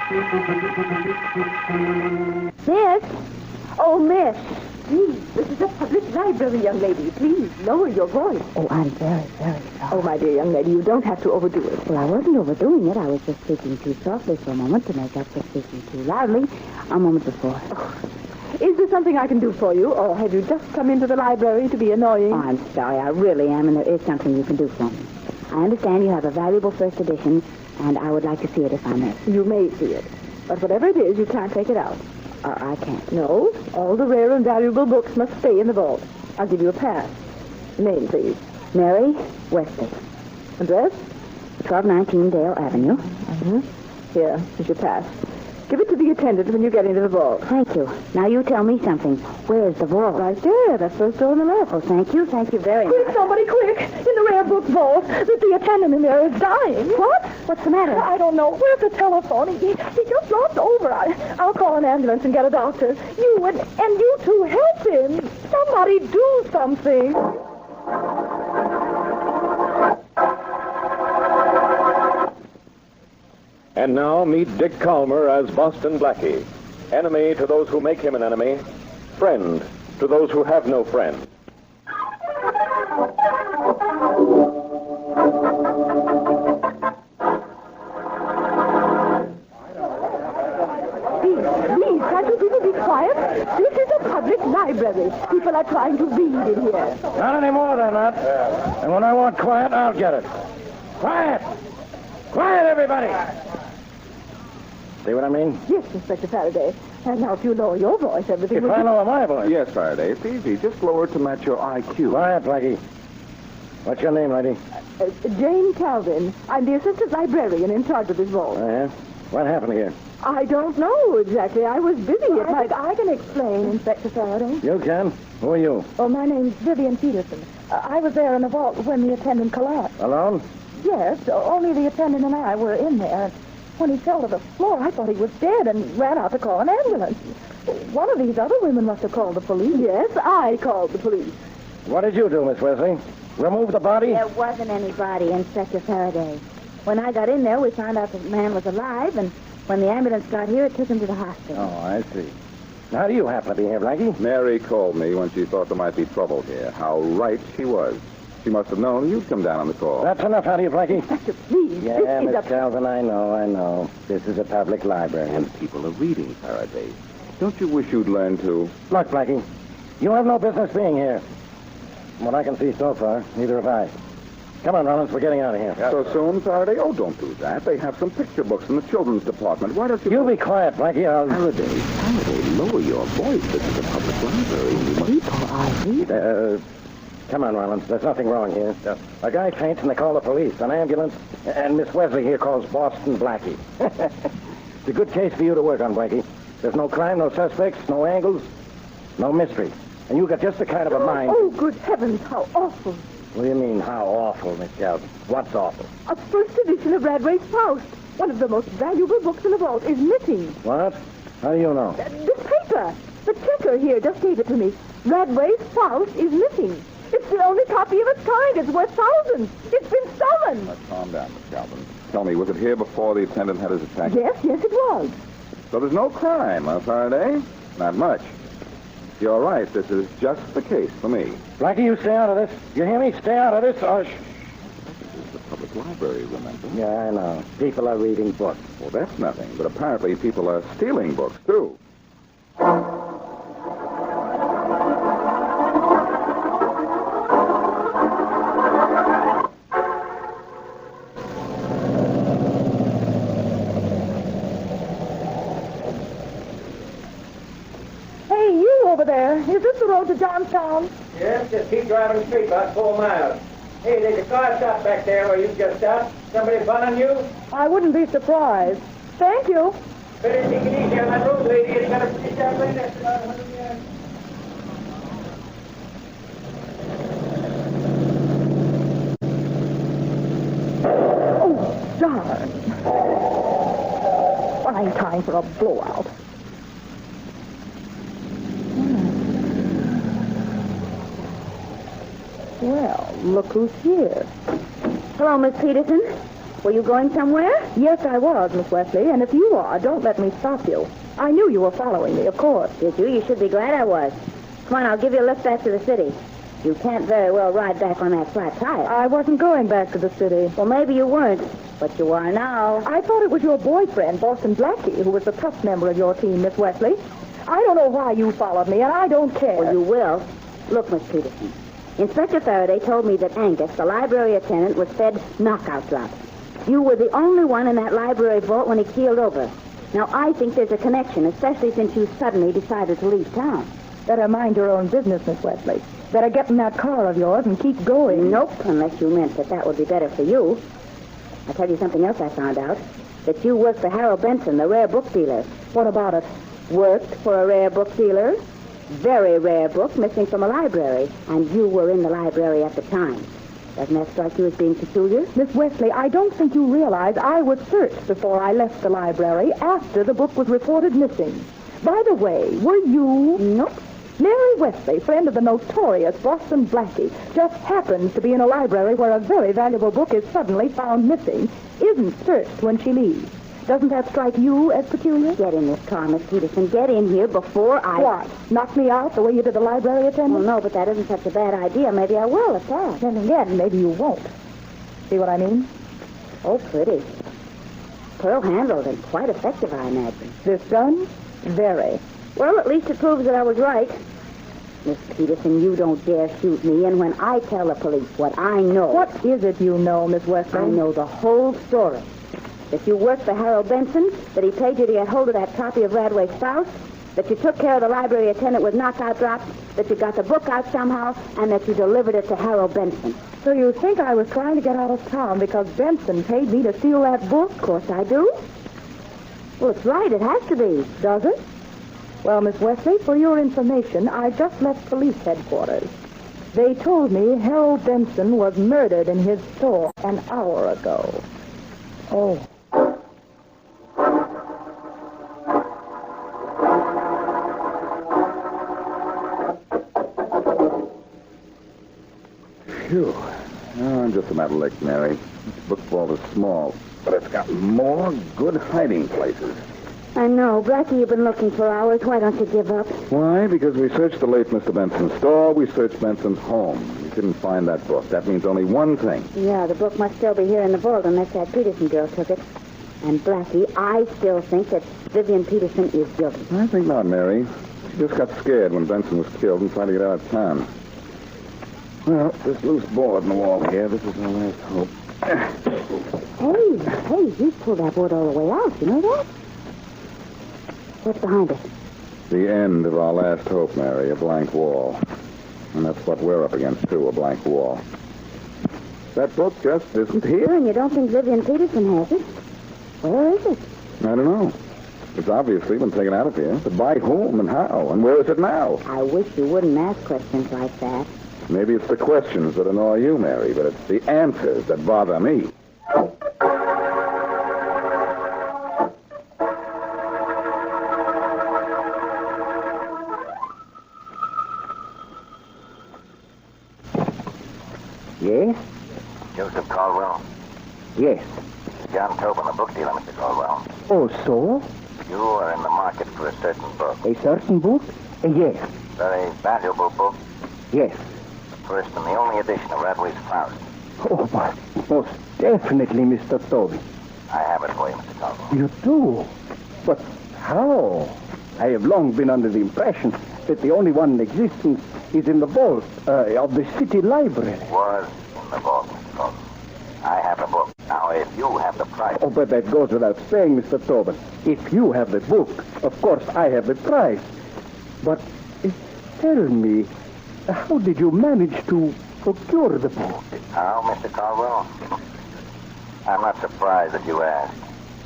Miss? Oh, miss. Please, this is a public library, young lady. Please, lower your voice. Oh, I'm very, very sorry. Oh, my dear young lady, you don't have to overdo it. Well, I wasn't overdoing it. I was just speaking too softly for a moment to make up for speaking too loudly a moment before. Is there something I can do for you, or have you just come into the library to be annoying? Oh, I'm sorry. I really am, and there is something you can do for me. I understand you have a valuable first edition, and I would like to see it if I may. You may see it, but whatever it is, you can't take it out. I can't. No, all the rare and valuable books must stay in the vault. I'll give you a pass. Name, please. Mary Wesley. Address? 1219 Dale Avenue. Here, is your pass. Give it to the attendant when you get into the vault. Thank you. Now you tell me something. Where's the vault? Right there, that first door on the left. Oh, thank you. Thank you very much. Quick, somebody, quick! In the rare book vault, that the attendant in there is dying. What? What's the matter? I don't know. Where's the telephone? He just lost over. I'll call an ambulance and get a doctor. You and you two help him. Somebody do something. And now meet Dick Calmer as Boston Blackie. Enemy to those who make him an enemy. Friend to those who have no friend. Please, can't you people be quiet? This is a public library. People are trying to read in here. Not anymore, they're not. And when I want quiet, I'll get it. Quiet! Quiet, everybody! See what I mean? Yes, Inspector Faraday. And now if you lower your voice, everything If will I lower my voice. Yes, Faraday. It's easy. Just lower it to match your IQ. Quiet, Blackie. What's your name, lady? Jane Calvin. I'm the assistant librarian in charge of this vault. Oh, yeah? What happened here? I don't know exactly. I was busy at night. I can explain, Inspector Faraday. You can. Who are you? Oh, my name's Vivian Peterson. I was there in the vault when the attendant collapsed. Alone? Yes, only the attendant and I were in there. When he fell to the floor, I thought he was dead and ran out to call an ambulance. One of these other women must have called the police. Yes, I called the police. What did you do, Miss Wesley? Remove the body? There wasn't anybody, Inspector Faraday. When I got in there, we found out the man was alive, and when the ambulance got here, it took him to the hospital. Oh, I see. Now, how do you happen to be here, Blackie? Mary called me when she thought there might be trouble here. How right she was. She must have known you'd come down on the call. That's enough out of you, Blackie. Inspector, please. Yeah, this Miss is a... Calvin, I know. This is a public library. And people are reading, Faraday. Don't you wish you'd learn to? Look, Blackie, you have no business being here. From what I can see so far, neither have I. Come on, Rollins, we're getting out of here. So soon, Faraday? Oh, don't do that. They have some picture books in the children's department. Why don't you... You be quiet, Blackie. Faraday, lower your voice. This is a public library. People are reading. Come on, Rollins. There's nothing wrong here. A guy faints and they call the police. An ambulance. And Miss Wesley here calls Boston Blackie. It's a good case for you to work on, Blackie. There's no crime, no suspects, no angles, no mystery. And you got just the kind of a mind... Oh, good heavens, how awful. What do you mean, how awful, Miss Calvin? What's awful? A first edition of Radway's Faust. One of the most valuable books in the vault is missing. What? How do you know? This paper. The checker here just gave it to me. Radway's Faust is missing. It's the only copy of its kind. It's worth thousands. It's been stolen. Now, calm down, Miss Calvin. Tell me, was it here before the attendant had his attack? Yes, it was. So there's no crime, huh, Faraday? Not much. You're right. This is just the case for me. Blackie, you stay out of this. You hear me? Stay out of this. Or... This is the public library, remember? Yeah, I know. People are reading books. Well, that's nothing. But apparently people are stealing books, too. Over there. Is this the road to Johnstown? Yes, just keep driving straight about 4 miles. Hey, there's a car stop back there where you just stopped. Somebody following you? I wouldn't be surprised. Thank you. Better take it easy on that road, lady. It's got a pretty sharp lane that's about 100 yards. Oh, darn. Fine time for a blowout. Well, look who's here. Hello, Miss Peterson. Were you going somewhere? Yes, I was, Miss Wesley, and if you are, don't let me stop you. I knew you were following me, of course. Did you? You should be glad I was. Come on, I'll give you a lift back to the city. You can't very well ride back on that flat tire. I wasn't going back to the city. Well, maybe you weren't, but you are now. I thought it was your boyfriend, Boston Blackie, who was the tough member of your team, Miss Wesley. I don't know why you followed me, and I don't care. Well, you will. Look, Miss Peterson, Inspector Faraday told me that Angus, the library attendant, was fed knockout drops. You were the only one in that library vault when he keeled over. Now, I think there's a connection, especially since you suddenly decided to leave town. Better mind your own business, Miss Wesley. Better get in that car of yours and keep going. Nope, unless you meant that would be better for you. I'll tell you something else I found out. That you worked for Harold Benson, the rare book dealer. What about it? Worked for a rare book dealer. Very rare book missing from a library. And you were in the library at the time. Doesn't that strike you as being peculiar? Miss Wesley, I don't think you realize I was searched before I left the library after the book was reported missing. By the way, were you... Nope. Mary Wesley, friend of the notorious Boston Blackie, just happens to be in a library where a very valuable book is suddenly found missing, isn't searched when she leaves. Doesn't that strike you as peculiar? Get in this car, Miss Peterson. Get in here before I... What? Knock me out the way you did the library attendant? Well, no, but that isn't such a bad idea. Maybe I will at that. Then again, maybe you won't. See what I mean? Oh, pretty. Pearl-handled and quite effective, I imagine. This gun? Very. Well, at least it proves that I was right. Miss Peterson, you don't dare shoot me, and when I tell the police what I know... What is it you know, Miss Wesley? I know the whole story. That you worked for Harold Benson, that he paid you to get hold of that copy of Radway's Faust, that you took care of the library attendant with knockout drops, that you got the book out somehow, and that you delivered it to Harold Benson. So you think I was trying to get out of town because Benson paid me to steal that book? Of course I do. Well, it's right. It has to be. Does it? Well, Miss Wesley, for your information, I just left police headquarters. They told me Harold Benson was murdered in his store an hour ago. Oh. Phew. Oh, I'm just about licked, Mary. This book vault is small, but it's got more good hiding places. I know. Blackie, you've been looking for hours. Why don't you give up? Why? Because we searched the late Mr. Benson's store. We searched Benson's home. We couldn't find that book. That means only one thing. Yeah, the book must still be here in the vault unless that Peterson girl took it. And Blackie, I still think that Vivian Peterson is guilty. I think not, Mary. She just got scared when Benson was killed and tried to get out of town. Well, this loose board in the wall here, this is our last hope. Hey, you pulled that board all the way out. You know that? What's behind it? The end of our last hope, Mary, a blank wall. And that's what we're up against, too, a blank wall. That book just isn't here. And you don't think Vivian Peterson has it? Where is it? I don't know. It's obviously been taken out of here. But by whom and how? And where is it now? I wish you wouldn't ask questions like that. Maybe it's the questions that annoy you, Mary, but it's the answers that bother me. Yes? Joseph Caldwell. Yes. John Tobin, the book dealer, Mr. Caldwell. Oh, so? You are in the market for a certain book. A certain book? Yes. Very valuable book. Yes. The first and the only edition of Radway's Faust. Oh, but most definitely, Mr. Tobin. I have it for you, Mr. Caldwell. You do? But how? I have long been under the impression that the only one in existence is in the vault of the city library. Was in the vault, Mr. Caldwell. I have the book. Now, if you have the price... Oh, but that goes without saying, Mr. Tobin. If you have the book, of course I have the price. But tell me, how did you manage to procure the book? How, Mr. Caldwell? I'm not surprised that you asked.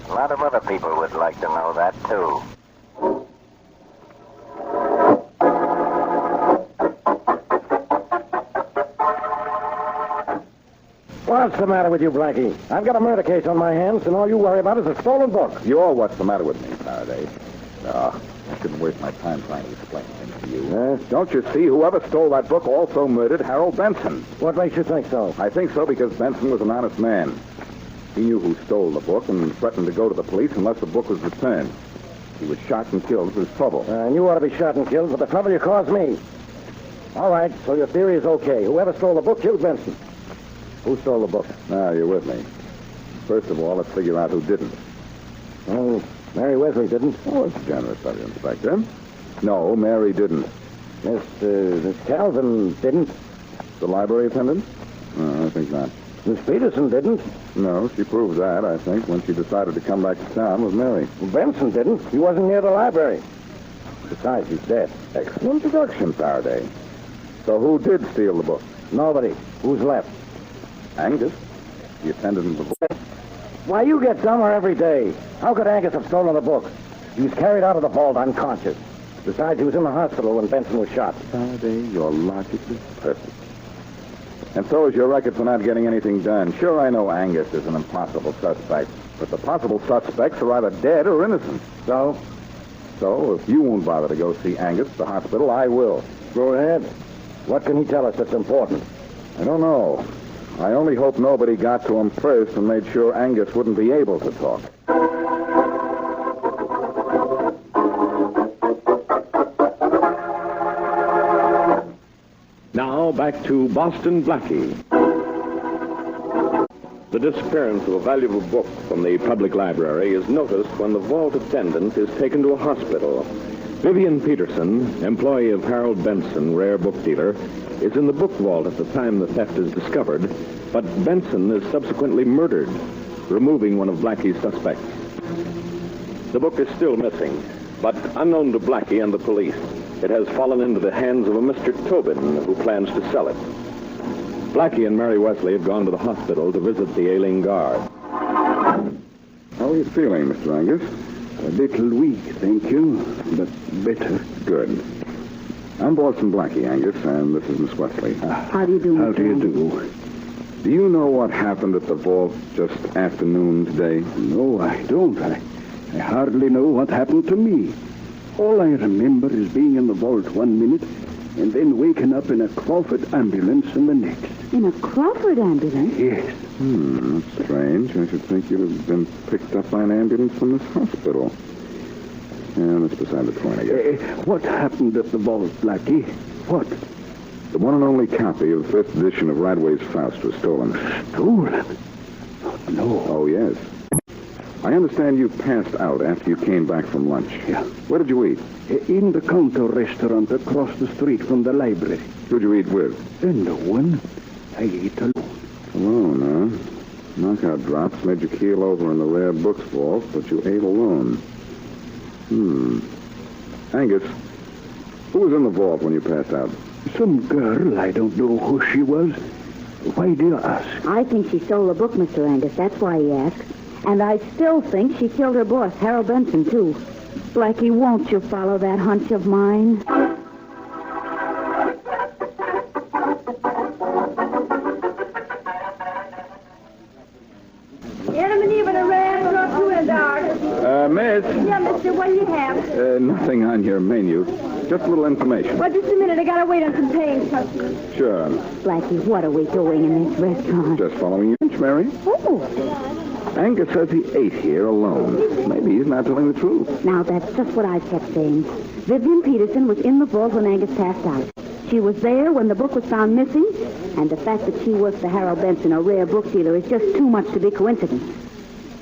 A lot of other people would like to know that, too. What's the matter with you, Blackie? I've got a murder case on my hands, and all you worry about is a stolen book. You're what's the matter with me, Faraday. I shouldn't waste my time trying to explain things to you. Don't you see? Whoever stole that book also murdered Harold Benson. What makes you think so? I think so because Benson was an honest man. He knew who stole the book and threatened to go to the police unless the book was returned. He was shot and killed for his trouble. And you ought to be shot and killed for the trouble you caused me. All right, so your theory is okay. Whoever stole the book killed Benson. Who stole the book? Now, you're with me. First of all, let's figure out who didn't. Oh, Mary Wesley didn't. Oh, it's generous of you, Inspector. No, Mary didn't. Miss Calvin didn't. The library attendant? No, I think not. Miss Peterson didn't. No, she proved that, I think, when she decided to come back to town with Mary. Well, Benson didn't. He wasn't near the library. Besides, he's dead. Excellent deduction, Faraday. So who did steal the book? Nobody. Who's left? Angus, the attendant in the vault. Why, you get dumber every day. How could Angus have stolen the book? He was carried out of the vault unconscious. Besides, he was in the hospital when Benson was shot. Faraday, your logic is perfect. And so is your record for not getting anything done. Sure, I know Angus is an impossible suspect, but the possible suspects are either dead or innocent. So, if you won't bother to go see Angus at the hospital, I will. go ahead. What can he tell us that's important? I don't know. I only hope nobody got to him first and made sure Angus wouldn't be able to talk. Now back to Boston Blackie. The disappearance of a valuable book from the public library is noticed when the vault attendant is taken to a hospital. Vivian Peterson, employee of Harold Benson, rare book dealer, is in the book vault at the time the theft is discovered, but Benson is subsequently murdered, removing one of Blackie's suspects. The book is still missing, but unknown to Blackie and the police, it has fallen into the hands of a Mr. Tobin who plans to sell it. Blackie and Mary Wesley have gone to the hospital to visit the ailing guard. How are you feeling, Mr. Angus? A little weak, thank you, but better. Good. I'm Boston Blackie, Angus, and this is Miss Wesley. How do you do, How Mr. do you Angus? do? Do you know what happened at the vault just after noon today? No, I don't. I hardly know what happened to me. All I remember is being in the vault 1 minute and then waking up in a Crawford ambulance in the next. In a Crawford ambulance? Yes. That's strange. I should think you'd have been picked up by an ambulance from this hospital. Yeah, that's beside the point, I guess. What happened at the vault, Blackie? What? The one and only copy of the first edition of Radway's Faust was stolen. Stolen? Oh, no. Oh, yes. I understand you passed out after you came back from lunch. Yeah. Where did you eat? In the counter restaurant across the street from the library. Who'd you eat with? No one. I ate alone. Alone, huh? Knockout drops made you keel over in the rare books vault, but you ate alone. Angus, who was in the vault when you passed out? Some girl, I don't know who she was. Why do you ask? I think she stole the book, Mr. Angus. That's why he asked. And I still think she killed her boss, Harold Benson, too. Blackie, won't you follow that hunch of mine? Miss? Yeah, mister, what do you have? Nothing on your menu. Just a little information. Well, just a minute. I gotta wait on some paying customers. Sure. Blackie, what are we doing in this restaurant? Just following your inch, Mary. Oh, Angus says he ate here alone. Maybe he's not telling the truth. now that's just what I kept saying. Vivian Peterson was in the vault when Angus passed out. She was there when the book was found missing, and the fact that she works for Harold Benson, a rare book dealer, is just too much to be coincidence.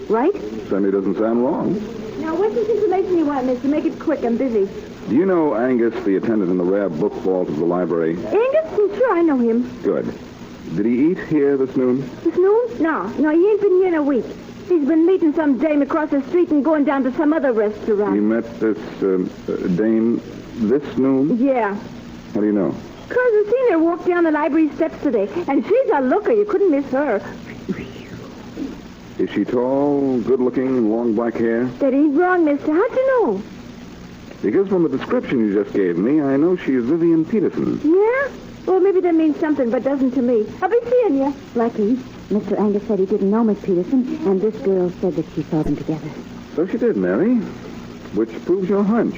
Right? Certainly doesn't sound wrong. Now, what's this information you want, mister? Make it quick. I'm busy. Do you know Angus, the attendant in the rare book vault of the library? Angus? Sure, I know him. Good. Did he eat here this noon? This noon? No, he ain't been here in a week. He's been meeting some dame across the street and going down to some other restaurant. He met this dame this noon? Yeah. How do you know? 'Cause I seen her walk down the library steps today, and she's a looker. You couldn't miss her. Is she tall, good-looking, long black hair? Steady's wrong, mister. How'd you know? Because from the description you just gave me, I know she's Vivian Peterson. Yeah? Well, maybe that means something, but doesn't to me. I'll be seeing you. Blackie, Mr. Angus said he didn't know Miss Peterson, and this girl said that she saw them together. So she did, Mary. Which proves your hunch.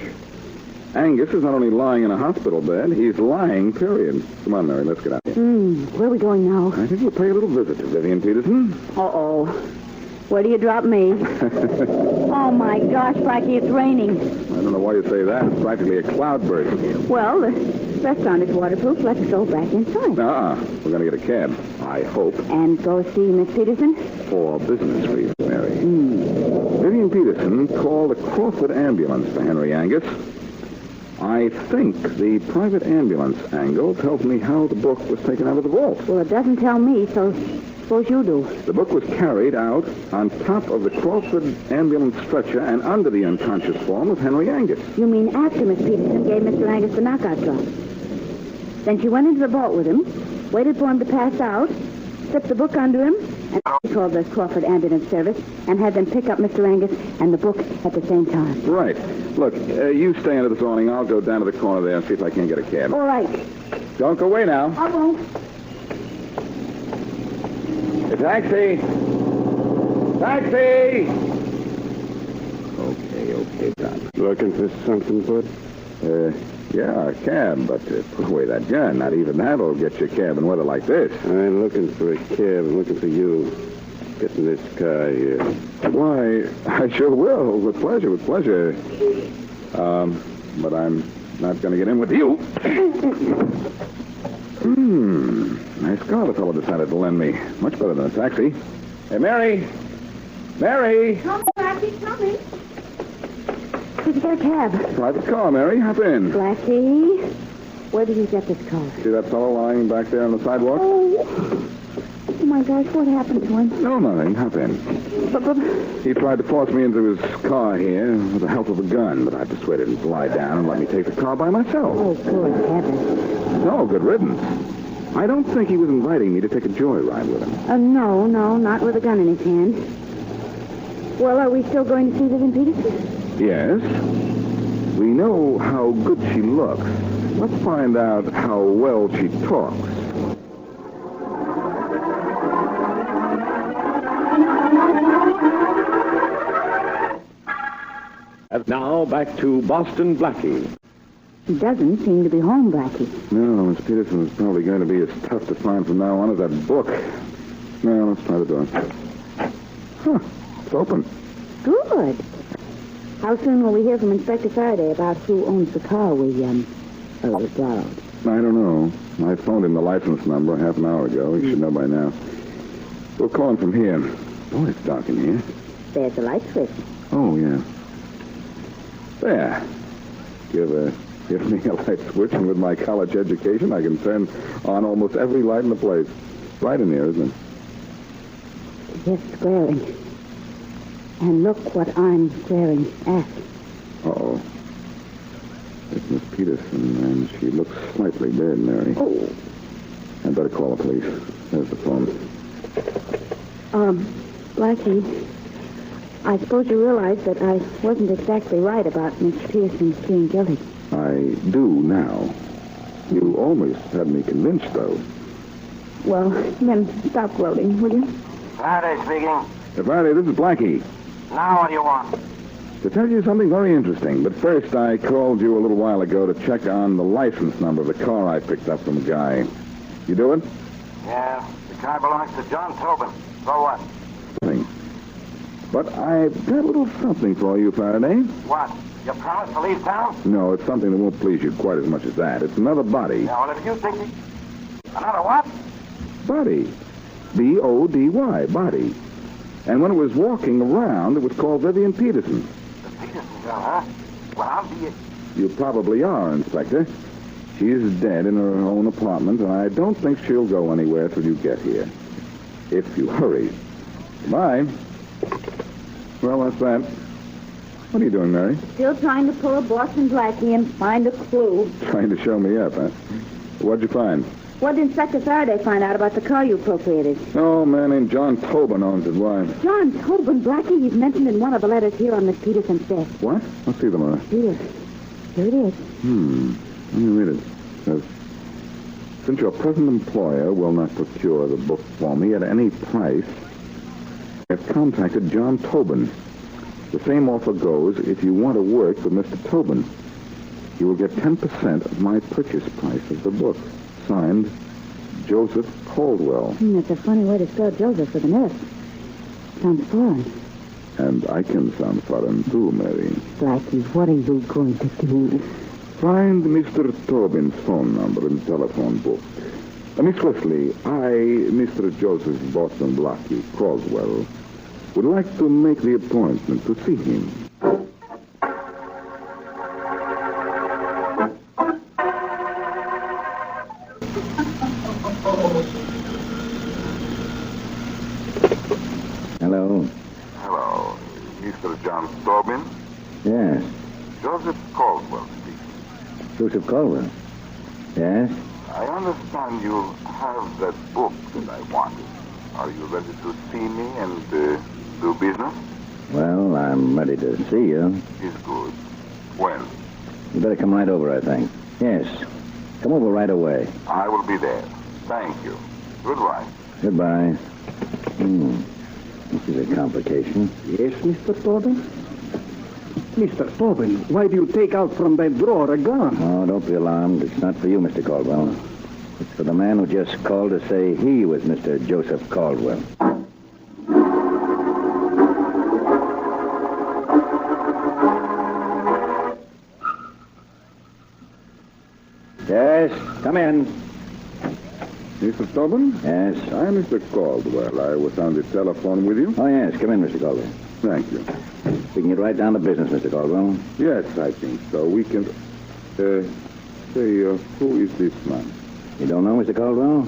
Angus is not only lying in a hospital bed, he's lying, period. Come on, Mary, let's get out here. Where are we going now? I think we'll pay a little visit to Vivian Peterson. Uh-oh. Where do you drop me? Oh, my gosh, Blackie, it's raining. I don't know why you say that. It's practically a cloudburst. Well, the restaurant is waterproof. Let's go back inside. We're going to get a cab, I hope. And go see Miss Peterson? For business reasons, Mary. Vivian Peterson called a Crawford ambulance for Henry Angus. I think the private ambulance angle tells me how the book was taken out of the vault. Well, it doesn't tell me, so suppose you do. The book was carried out on top of the Crawford ambulance stretcher and under the unconscious form of Henry Angus. You mean after Miss Peterson gave Mr. Angus the knockout drop? Then she went into the vault with him, waited for him to pass out, slipped the book under him, and called the Crawford ambulance service and had them pick up Mr. Angus and the book at the same time. Right. Look, you stay under this awning. I'll go down to the corner there and see if I can't get a cab. All right. Don't go away now. I won't. A taxi! Taxi! Okay, Tom. Looking for something, Bud? Yeah, a cab, but put away that gun. Not even that'll get you a cab in weather like this. I ain't looking for a cab. I'm looking for you. Getting this car here. Why, I sure will. With pleasure. But I'm not going to get in with you. Nice car the fellow decided to lend me. Much better than a taxi. Hey, Mary! Mary! Come, Blackie, coming. Did you get a cab? Private car, Mary. Hop in. Blackie, where did you get this car? See that fellow lying back there on the sidewalk? Oh, my gosh, what happened to him? No, nothing. Hop in. But He tried to force me into his car here with the help of a gun, but I persuaded him to lie down and let me take the car by myself. oh, good heavens. No, good riddance. I don't think he was inviting me to take a joyride with him. No, not with a gun in his hand. Well, are we still going to see Vivian Peterson? Yes. We know how good she looks. Let's find out how well she talks. And now back to Boston Blackie. He doesn't seem to be home, Blackie. No, Miss Peterson is probably going to be as tough to find from now on as that book. Now, let's try the door. Huh. It's open. Good. How soon will we hear from Inspector Faraday about who owns the car we, borrowed? I don't know. I phoned him the license number half an hour ago. He should know by now. We'll call him from here. Boy, it's dark in here. There's the light switch. Oh, yeah. There. Give me a light switch, and with my college education, I can turn on almost every light in the place. Right in there, isn't it? Just squaring. And look what I'm staring at. Uh-oh. It's Miss Peterson, and she looks slightly dead, Mary. Oh. I'd better call the police. There's the phone. Blackie, I suppose you realize that I wasn't exactly right about Miss Peterson's being guilty. I do now. You almost had me convinced, though. Well, then stop gloating, will you? Faraday speaking. Faraday, this is Blackie. Now what do you want? To tell you something very interesting, but first I called you a little while ago to check on the license number of the car I picked up from a guy. You do it? Yeah, the car belongs to John Tobin. So what? Nothing. But I've got a little something for you, Faraday. What? You promised to leave town? No, it's something that won't please you quite as much as that. It's another body. Yeah, well, if you think... Another what? Body. B-O-D-Y, body. And when it was walking around, it was called Vivian Peterson. The Peterson girl, huh? Well, I'll be... You probably are, Inspector. She is dead in her own apartment, and I don't think she'll go anywhere till you get here. If you hurry. Goodbye. Well, that's that. What are you doing, Mary? Still trying to pull a Boston Blackie and find a clue. Trying to show me up, huh? What'd you find? What did Inspector Faraday find out about the car you appropriated? Oh, a man named John Tobin owns it. Why? John Tobin, Blackie, he's mentioned in one of the letters here on Miss Peterson's desk. What? Let's see the letter. Here it is. Let me read it. It says, since your present employer will not procure the book for me at any price, I have contacted John Tobin. The same offer goes if you want to work with Mr. Tobin. You will get 10% of my purchase price of the book. Signed, Joseph Caldwell. That's a funny way to spell Joseph with an S. Sounds foreign. And I can sound foreign too, Mary. Blackie, what are you going to do? Find Mr. Tobin's phone number in the telephone book. Miss Wesley, I, Mr. Joseph Boston Blackie, Croswell, would like to make the appointment to see him. Hello. Hello. Mr. John Tobin? Yes. Joseph Caldwell speaking. Joseph Caldwell. Yes? I understand you have that book that I wanted. Are you ready to see me and do business? Well, I'm ready to see you. Is good. When? You better come right over, I think. Yes. Come over right away. I will be there. Thank you. Goodbye. Goodbye. This is a complication. Yes, Mr. Tobin? Mr. Tobin, why do you take out from that drawer a gun? Oh, don't be alarmed. It's not for you, Mr. Caldwell. It's for the man who just called to say he was Mr. Joseph Caldwell. Yes, come in. Mr. Tobin? Yes. I am Mr. Caldwell. I was on the telephone with you. Oh, yes, come in, Mr. Caldwell. Thank you. We can get right down to business, Mr. Caldwell. Yes, I think so. We can... who is this man? You don't know Mr. Caldwell?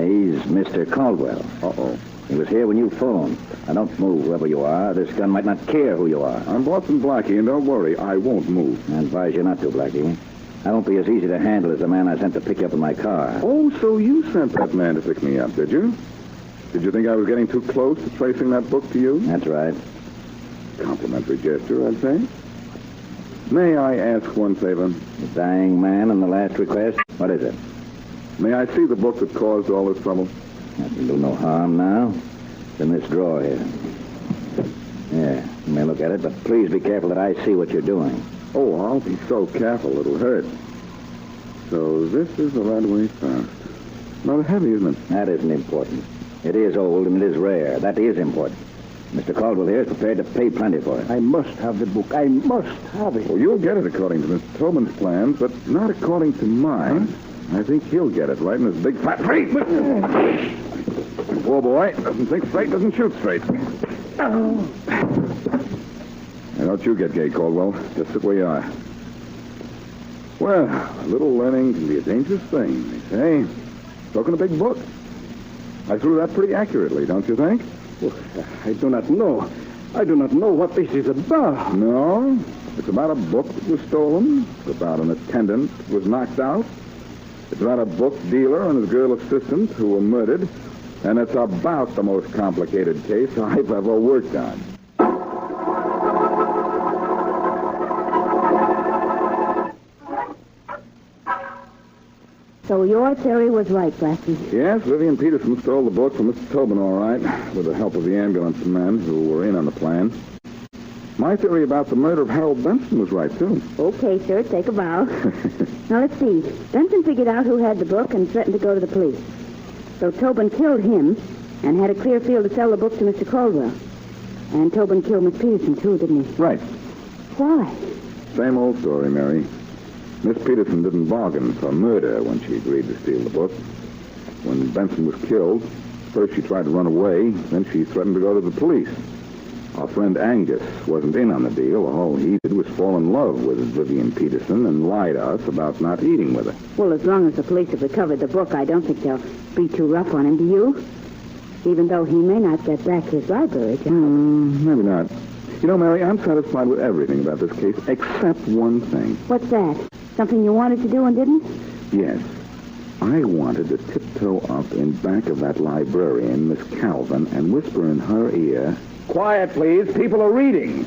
He's Mr. Caldwell. Uh-oh. He was here when you phoned. Now, don't move wherever you are. This gun might not care who you are. I'm Boston Blackie, and don't worry, I won't move. I advise you not to, Blackie. I won't be as easy to handle as the man I sent to pick you up in my car. Oh, so you sent that man to pick me up, did you? Did you think I was getting too close to tracing that book to you? That's right. Complimentary gesture, I'd say. May I ask one favor? The dying man and the last request? What is it? May I see the book that caused all this trouble? That can do no harm now. It's in this drawer here. Yeah, you may look at it, but please be careful that I see what you're doing. Oh, I'll be so careful it'll hurt. So this is the Radway fast. Not heavy, isn't it? That isn't important. It is old and it is rare. That is important. Mr. Caldwell here is prepared to pay plenty for it. I must have the book. I must have it. Well, you'll get it according to Mr. Tobin's plans, but not according to mine. I think he'll get it right in his big fat face. Poor boy. Doesn't think straight, doesn't shoot straight. Oh. Now, don't you get gay, Caldwell. Just sit where you are. Well, a little learning can be a dangerous thing, they say. Spoken a big book. I threw that pretty accurately, don't you think? Well, I do not know. I do not know what this is about. No. It's about a book that was stolen. It's about an attendant who was knocked out. It's about a book dealer and his girl assistant who were murdered. And it's about the most complicated case I've ever worked on. So your theory was right, Blackie. Yes, Vivian Peterson stole the book from Mr. Tobin, all right, with the help of the ambulance men who were in on the plan. My theory about the murder of Harold Benson was right, too. Okay, sir, take a bow. Now, let's see. Benson figured out who had the book and threatened to go to the police. So Tobin killed him and had a clear field to sell the book to Mr. Caldwell. And Tobin killed Miss Peterson, too, didn't he? Right. Why? Same old story, Mary. Miss Peterson didn't bargain for murder when she agreed to steal the book. When Benson was killed, first she tried to run away, then she threatened to go to the police. Our friend Angus wasn't in on the deal. All he did was fall in love with Vivian Peterson and lie to us about not eating with her. Well, as long as the police have recovered the book, I don't think they'll be too rough on him, do you? Even though he may not get back his library job. Maybe not. You know, Mary, I'm satisfied with everything about this case, except one thing. What's that? Something you wanted to do and didn't? Yes. I wanted to tiptoe up in back of that librarian, Miss Calvin, and whisper in her ear, "Quiet, please. People are reading."